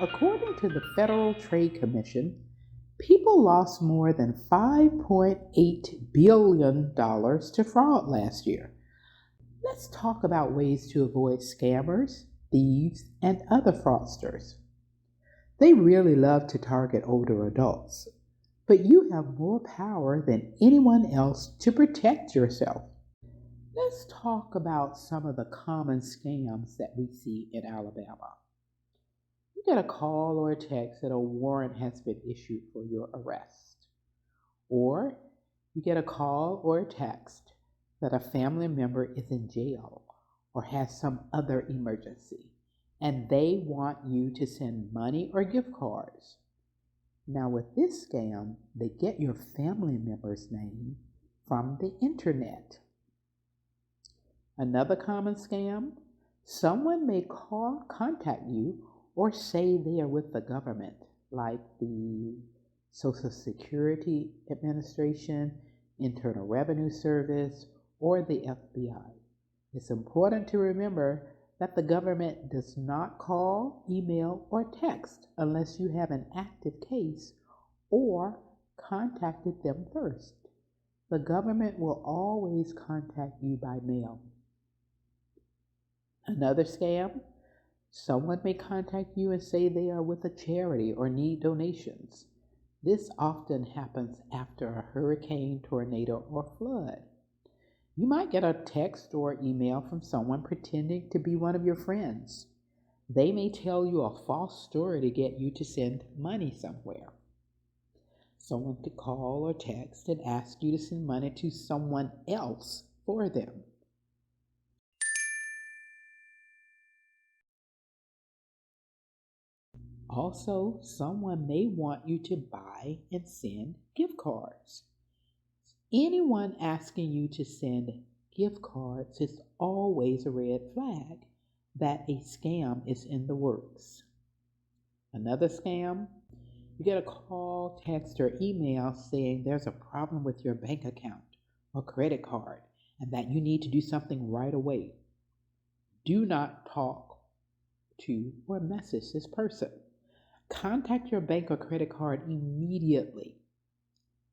According to the Federal Trade Commission, people lost more than $5.8 billion to fraud last year. Let's talk about ways to avoid scammers, thieves, and other fraudsters. They really love to target older adults, but you have more power than anyone else to protect yourself. Let's talk about some of the common scams that we see in Alabama. You get a call or a text that a warrant has been issued for your arrest. Or you get a call or a text that a family member is in jail or has some other emergency, and they want you to send money or gift cards. Now, with this scam, they get your family member's name from the internet. Another common scam, someone may contact you or say they are with the government, like the Social Security Administration, Internal Revenue Service, or the FBI. It's important to remember that the government does not call, email, or text unless you have an active case or contacted them first. The government will always contact you by mail. Another scam, someone may contact you and say they are with a charity or need donations. This often happens after a hurricane, tornado, or flood. You might get a text or email from someone pretending to be one of your friends. They may tell you a false story to get you to send money somewhere. Someone could call or text and ask you to send money to someone else for them. Also, someone may want you to buy and send gift cards. Anyone asking you to send gift cards is always a red flag that a scam is in the works. Another scam, you get a call, text, or email saying there's a problem with your bank account or credit card and that you need to do something right away. Do not talk to or message this person. Contact your bank or credit card immediately.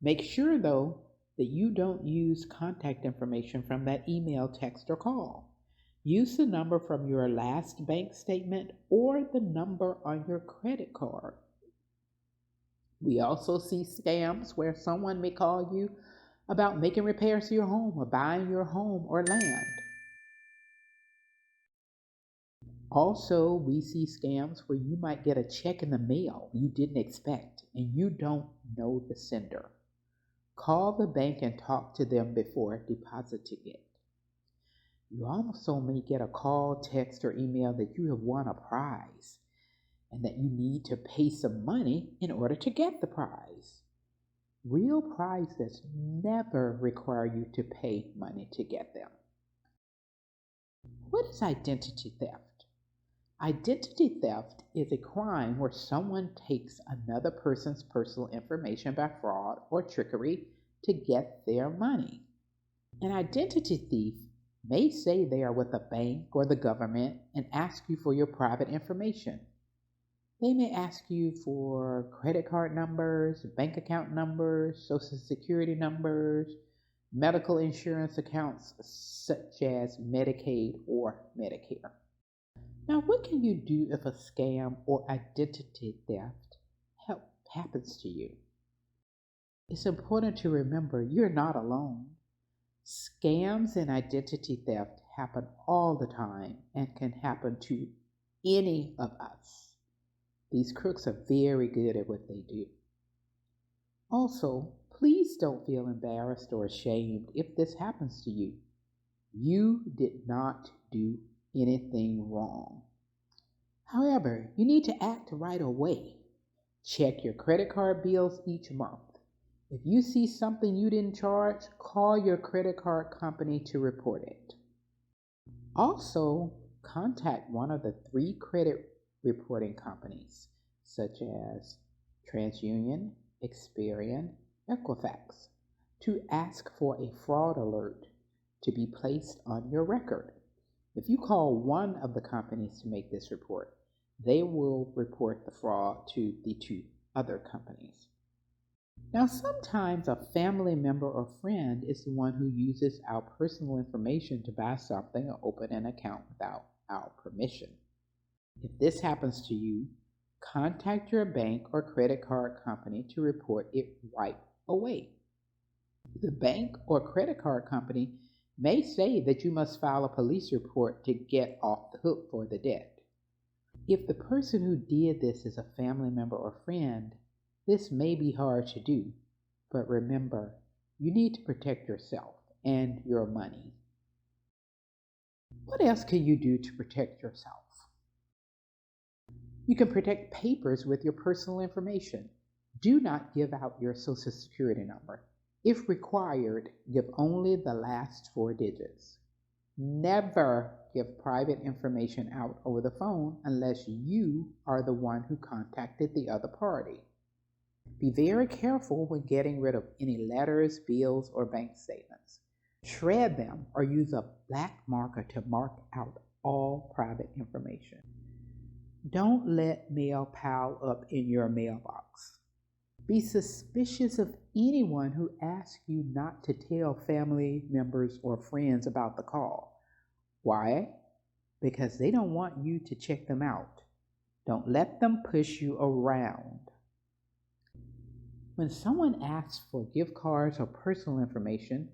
Make sure, though, that you don't use contact information from that email, text, or call. Use the number from your last bank statement or the number on your credit card. We also see scams where someone may call you about making repairs to your home or buying your home or land. Also, we see scams where you might get a check in the mail you didn't expect and you don't know the sender. Call the bank and talk to them before depositing it. You also may get a call, text, or email that you have won a prize and that you need to pay some money in order to get the prize. Real prizes never require you to pay money to get them. What is identity theft? Identity theft is a crime where someone takes another person's personal information by fraud or trickery to get their money. An identity thief may say they are with a bank or the government and ask you for your private information. They may ask you for credit card numbers, bank account numbers, social security numbers, medical insurance accounts such as Medicaid or Medicare. Now, what can you do if a scam or identity theft happens to you? It's important to remember you're not alone. Scams and identity theft happen all the time and can happen to any of us. These crooks are very good at what they do. Also, please don't feel embarrassed or ashamed if this happens to you. You did not do anything wrong. However, you need to act right away. Check your credit card bills each month. If you see something you didn't charge, call your credit card company to report it. Also, contact one of the 3 credit reporting companies, such as TransUnion, Experian, Equifax, to ask for a fraud alert to be placed on your record. If you call one of the companies to make this report, they will report the fraud to the two other companies. Now, sometimes a family member or friend is the one who uses our personal information to buy something or open an account without our permission. If this happens to you, contact your bank or credit card company to report it right away. The bank or credit card company may say that you must file a police report to get off the hook for the debt. If the person who did this is a family member or friend, this may be hard to do, but remember, you need to protect yourself and your money. What else can you do to protect yourself? You can protect papers with your personal information. Do not give out your Social Security number. If required, give only the last 4 digits. Never give private information out over the phone unless you are the one who contacted the other party. Be very careful when getting rid of any letters, bills, or bank statements. Shred them or use a black marker to mark out all private information. Don't let mail pile up in your mailbox. Be suspicious of anyone who asks you not to tell family members or friends about the call. Why? Because they don't want you to check them out. Don't let them push you around. When someone asks for gift cards or personal information,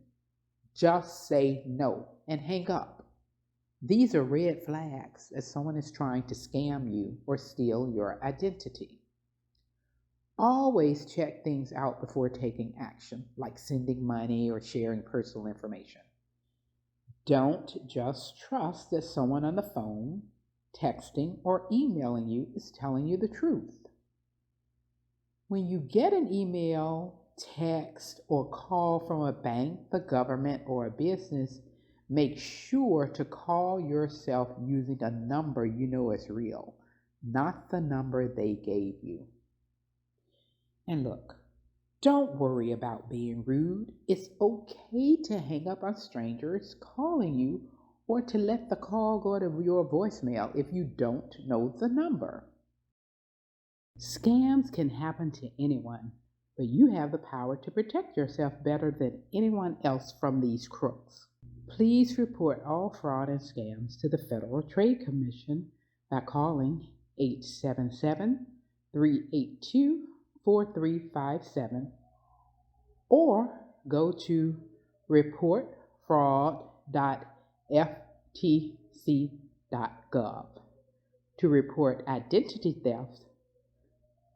just say no and hang up. These are red flags as someone is trying to scam you or steal your identity. Always check things out before taking action, like sending money or sharing personal information. Don't just trust that someone on the phone, texting, or emailing you is telling you the truth. When you get an email, text, or call from a bank, the government, or a business, make sure to call yourself using a number you know is real, not the number they gave you. And look, don't worry about being rude. It's okay to hang up on strangers calling you or to let the call go to your voicemail if you don't know the number. Scams can happen to anyone, but you have the power to protect yourself better than anyone else from these crooks. Please report all fraud and scams to the Federal Trade Commission by calling 877-382-4357 or go to reportfraud.ftc.gov. To report identity theft,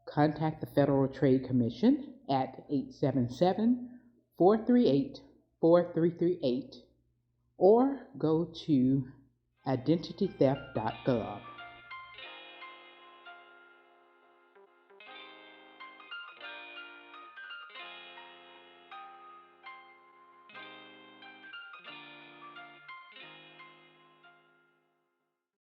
contact the Federal Trade Commission at 877-438-4338 or go to identitytheft.gov.